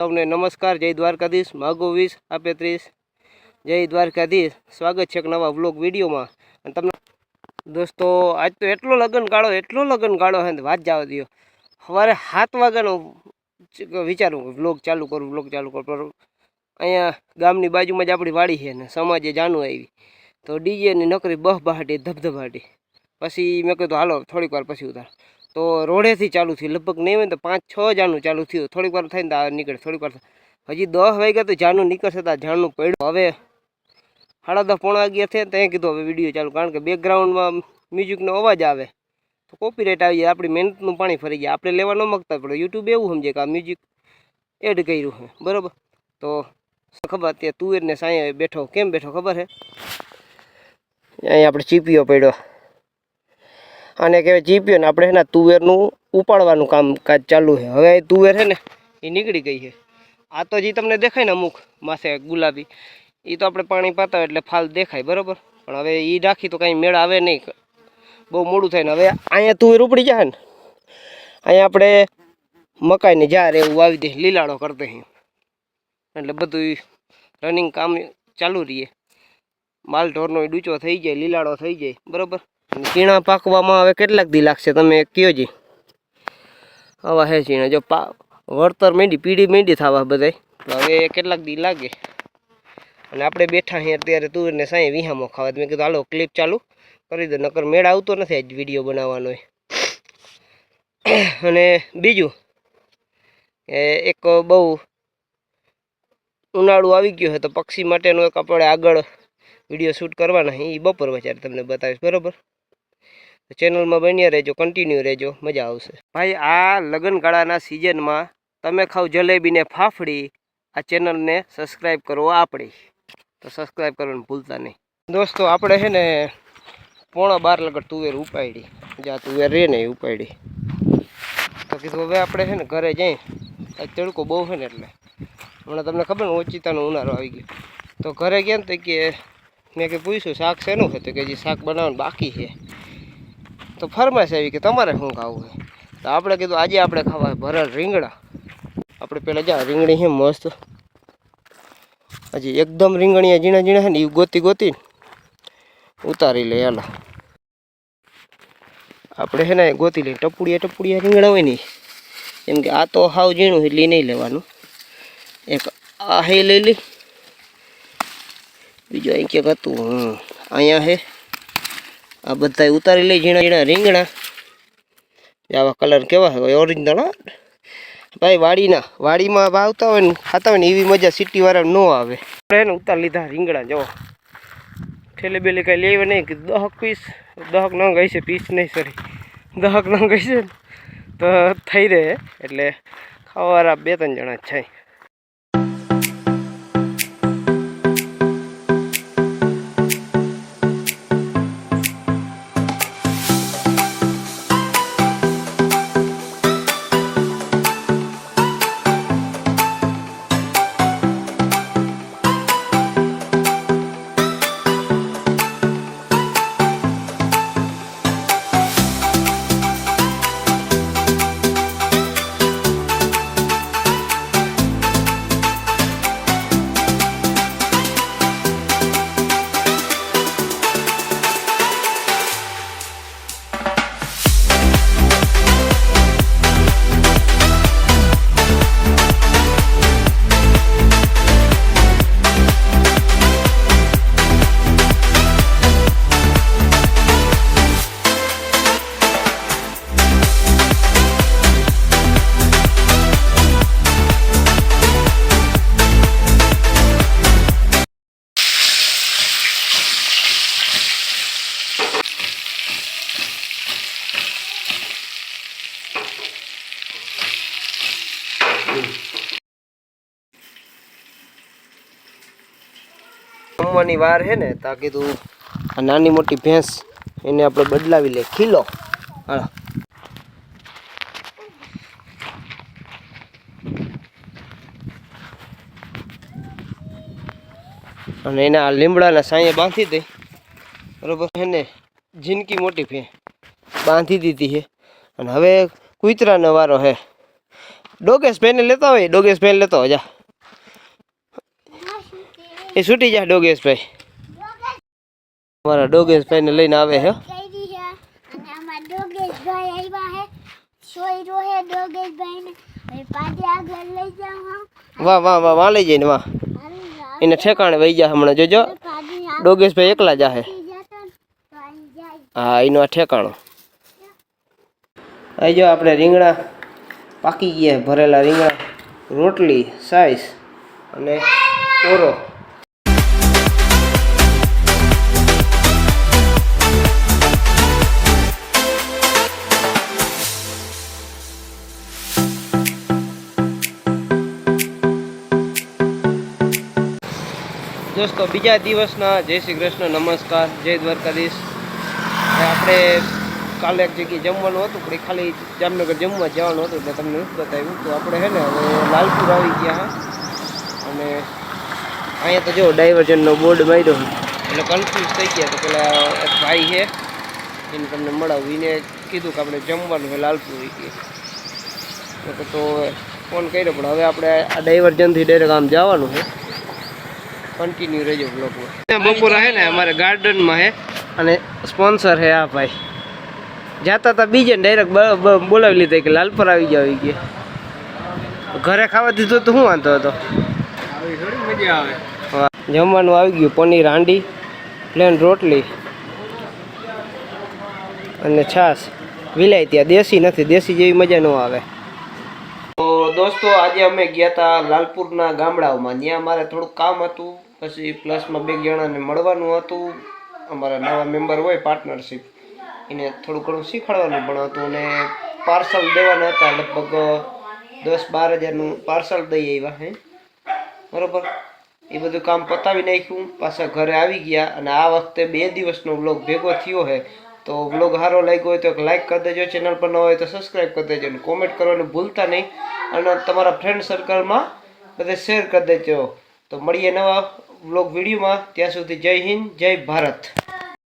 તમને નમસ્કાર, જય દ્વારકાધીશ, માગો 20 આપે 30, જય દ્વારકાધીશ। સ્વાગત છે એક નવા વ્લોગ વિડીયોમાં। અને તમને દોસ્તો આજ તો એટલો લગન ગાળો હે ને વાત જવા દો। સવારે 7 વાગ્યાનો વિચારું વ્લોગ ચાલુ કરું અહીંયા ગામની બાજુમાં જ આપણી વાડી છે ને સમાજે જાનું આવી તો ડીજેની નકરી બહબહાટી ધબધબાટી। પછી મેં કીધું હાલો થોડીક વાર પછી ઉતાર તો રોડેથી ચાલુ થયું, લગભગ નહીં હોય તો 5-6 જાનું ચાલુ થયું। થોડીક વાર થઈને તો નીકળે, થોડીક વાર હજી 10 વાગ્યા તો જાનું નીકળશે તો જાનું પડ્યું। હવે 10:30-11 થયા ત્યાં કીધું હવે વિડીયો ચાલુ, કારણ કે બેકગ્રાઉન્ડમાં મ્યુઝિકનો અવાજ આવે તો કોપીરાઇટ આવી જાય, આપણી મહેનતનું પાણી ફરી જાય। આપણે લેવા ન માગતા પડે, યુટ્યુબ એવું સમજે કે આ મ્યુઝિક એડ કર્યું છે, બરાબર। તો ખબર અત્યારે તુવેરને સાંયે બેઠો, કેમ બેઠો ખબર છે? અહીંયા આપણે ચીપીઓ પડ્યો, આને કહેવાય ચીપીઓ ને આપણે એના તુવેરનું ઉપાડવાનું કામકાજ ચાલુ છે। હવે તુવેર છે ને એ નીકળી ગઈ છે। આ તો જે તમને દેખાય ને અમુક માસે ગુલાબી, એ તો આપણે પાણી પાતા એટલે ફાલ દેખાય, બરાબર। પણ હવે એ રાખી તો કાંઈ મેળ આવે નહીં, બહુ મોડું થાય ને। હવે અહીંયા તુવેર ઉપડી જાય ને, અહીંયા આપણે મકાઈને જાર એવું વાવી દે, લીલાડો કરી દઈએ એટલે બધું રનિંગ કામ ચાલુ રહીએ। માલ ઢોરનો ડૂચો થઈ જાય, લીલાડો થઈ જાય, બરાબર। ચીણા પાકવામાં હવે કેટલાક દી લાગશે તમે કયો જી? આવા હે ચીણા, જો વળતર પીડી માંડી થવા બધાય, તો હવે કેટલાક દી લાગે। અને આપણે બેઠા છીએ અત્યારે તુવેરને સાંયે વિહામો ખાવા। મેં કીધું હાલો ક્લિપ ચાલુ કરી દો, નકર મેળ આવતો નથી આજ વિડીયો બનાવવાનો। અને બીજું એક બહુ ઉનાળું આવી ગયું છે તો પક્ષી માટેનો એક આપણે આગળ વિડીયો શૂટ કરવાના છે, એ બપોર વચારે તમને બતાવીશ, બરાબર। ચેનલમાં બન્યા રહેજો, કન્ટિન્યુ રહેજો, મજા આવશે ભાઈ। આ લગનગાળાના સિઝનમાં તમે ખાવ જલેબી ને ફાફડી, આ ચેનલને સબસ્ક્રાઈબ કરો આપણી, તો સબસ્ક્રાઈબ કરવાનું ભૂલતા નહીં દોસ્તો। આપણે છે ને 11:15 લગડ તુવેર ઉપાડી, જ્યાં તુવેર રહે ને એ ઉપાડી, તો કીધું હવે આપણે છે ને ઘરે જઈ, તડકો બહુ છે ને એટલે હમણાં તમને ખબર ને ઓચિતાનો ઉનાળો આવી ગયો, તો ઘરે ગયા ને તો કે મેં કે પૂછ્યું શાક શેનું છે, તો કે જે શાક બનાવવાનું બાકી છે। તો ફરમાશ આવી કે તમારે શું ખાવું છે, તો આપણે કીધું આજે આપણે ખાવા ભરેલ રીંગણા। આપણે પહેલાં જા રીંગણી છે મસ્ત, હજી એકદમ રીંગણીયા ઝીણા ઝીણા છે ને એ ગોતી ઉતારી લે। હાલો આપણે છે ને ગોતી લઈએ, ટપુડિયા રીંગણા હોય ને, એમ કે આ તો હાવ ઝીણું એટલે નહીં લેવાનું। એક આ હે લઈ લી, બીજું અહીં ક્યાંક હતું અહીંયા હે, આ બધા ઉતારી લઈ ઝીણા ઝીણા રીંગણા। આવા કલર કેવા હોય ઓરિજિનલ ભાઈ, વાડીમાં વાવતા હોય ને ખાતા હોય ને એવી મજા સિટીવાળા ન આવે। એને ઉતારી લીધા રીંગણા, જો ઠેલે બેલે કાંઈ લેવા નહીં કે 10 પીસ 10 નંગ હશે, પીસ નહીં સોરી 10 નંગ હશે ને તો થઈ રહે, એટલે ખાવાવાળા 2-3 જણા જ છે। જમવાની વાર છે ને, તા કીધું આ નાની મોટી ભેંસ એને આપણે બદલાવી લે ખીલો। હા અને એને આ લીમડાના સાંયે બાંધી દઈ, બરાબર। એને જિંદગી મોટી ભેં બાંધી દીધી છે અને હવે કૂતરાનો વારો છે। ડોગેશ ભાઈને લેતો હોય, ડોગેશ ભાઈને લેતો જા. એ છૂટી જા ડોગેશ ભાઈ. અમારા ડોગેશ ભાઈને લઈને આવે હે. વાહ વાહ વાહ વાહ લઈ જઈને વાહ એને ઠેકાણે વહી જા હમણાં જોજો. ડોગેશ ભાઈ એકલા જાહે. હા એનું આ ઠેકાણું. અહીં જો આપણે રીંગણા પાકી ગયા, ભરેલા રીંગણા, રોટલી, સાઈસ અને ઓરો. દોસ્તો બીજા દિવસના જય શ્રી કૃષ્ણ, નમસ્કાર, જય દ્વારકાધીશ. આપણે કાલે એક જગ્યાએ જમવાનું હતું પણ ખાલી જામનગર જમવા જવાનું હતું એટલે તમને નથી બતાવ્યું. તો આપણે હે ને હવે લાલપુર આવી ગયા હા. અને અહીંયા તો જો ડાયવર્ઝનનો બોર્ડ માર્યો એટલે કન્ફ્યુઝ થઈ ગયા. તો પેલા એક ભાઈ છે એને તમને મળાવું, એને કીધું કે આપણે જમવાનું છે લાલપુર આવી ગયા. તો ફોન કર્યો પણ હવે આપણે આ ડાયવર્ઝનથી ડાયરેક્ટ આમ જવાનું છે. કન્ટિન્યુ રહેજો બ્લોગમાં. બપોરા હે ને અમારે ગાર્ડનમાં હે અને સ્પોન્સર હે આ ભાઈ. જાતા હતા બીજે ને ડાયરેક્ટ બોલાવી લીધા કે લાલપર આવી ગયા આવી ગયા. ઘરે ખાવા દીધું તો શું વાંધો હતો? મજા આવે. જમવાનું આવી ગયું, પનીર હાંડી, પ્લેન રોટલી અને છાશ. વિલાયતી, દેશી નથી, દેશી જેવી મજા ન આવે. તો દોસ્તો આજે અમે ગયા હતા લાલપુરના ગામડાઓમાં. ત્યાં અમારે થોડુંક કામ હતું, પછી પ્લસમાં 2 જણાને મળવાનું હતું. અમારા નવા મેમ્બર હોય પાર્ટનરશિપ, એને થોડું ઘણું શીખવાડવાનું પણ હતું અને પાર્સલ દેવાના હતા. લગભગ 10-12 હજારનું પાર્સલ દઈ આવ્યા હે બરાબર. એ બધું કામ પતાવી નાખ્યું, પાછા ઘરે આવી ગયા. અને આ વખતે 2 દિવસનો વ્લોગ ભેગો થયો છે. તો વ્લોગ સારો લાગ્યો હોય તો એક લાઇક કરી દેજો, ચેનલ પર ન હોય તો સબસ્ક્રાઈબ કરી દેજો અને કોમેન્ટ કરવાનું ભૂલતા નહીં. અને તમારા ફ્રેન્ડ સર્કલમાં બધે શેર કરી દેજો. તો મળીએ નવા વ્લોગ વિડીયોમાં. ત્યાં સુધી જય હિન્દ, જય ભારત.